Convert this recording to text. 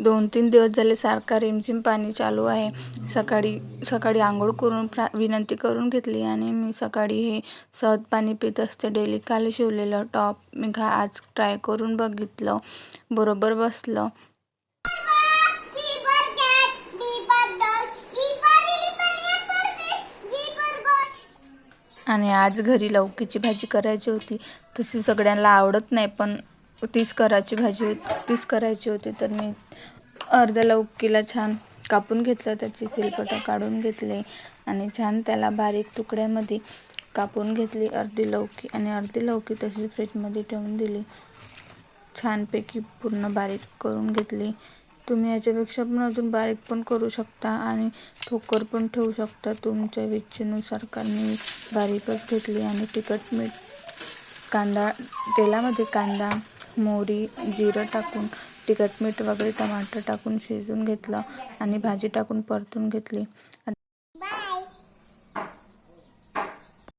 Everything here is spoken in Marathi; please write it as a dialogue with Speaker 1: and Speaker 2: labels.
Speaker 1: 2-3 दिवस झाले सारखा रिमझिम पाणी चालू आहे. सकाळी अंघोळ करून विनंती करून घेतली आणि मी सकाळी हे सहज पाणी पित असते डेली. काल शिवलेलं टॉप मी आज ट्राय करून बघितलं, बरोबर बसलं. आणि आज घरी लौकीची भाजी करायची होती. तशी सगळ्यांना आवडत नाही, पण तीच करायची होती. तर मी अर्ध्या लौकीला छान कापून घेतलं, त्याची सिलपटं काढून घेतले आणि छान त्याला बारीक तुकड्यामध्ये कापून घेतली अर्धी लौकी. आणि अर्धी लौकी तशीच फ्रीजमध्ये ठेवून दिली. छानपैकी पूर्ण बारीक करून घेतली. तुम्ही याच्यापेक्षा पण अजून बारीक पण करू शकता आणि ठोकर पण ठेवू शकता तुमच्या इच्छेनुसार. कारण मी बारीकच घेतली. आणि तिखट मीठ तेलामध्ये कांदा, मोहरी, जिरं टाकून तिखट मीठ वगैरे टमाटर टाकून शिजवून घेतलं आणि भाजी टाकून परतून घेतली.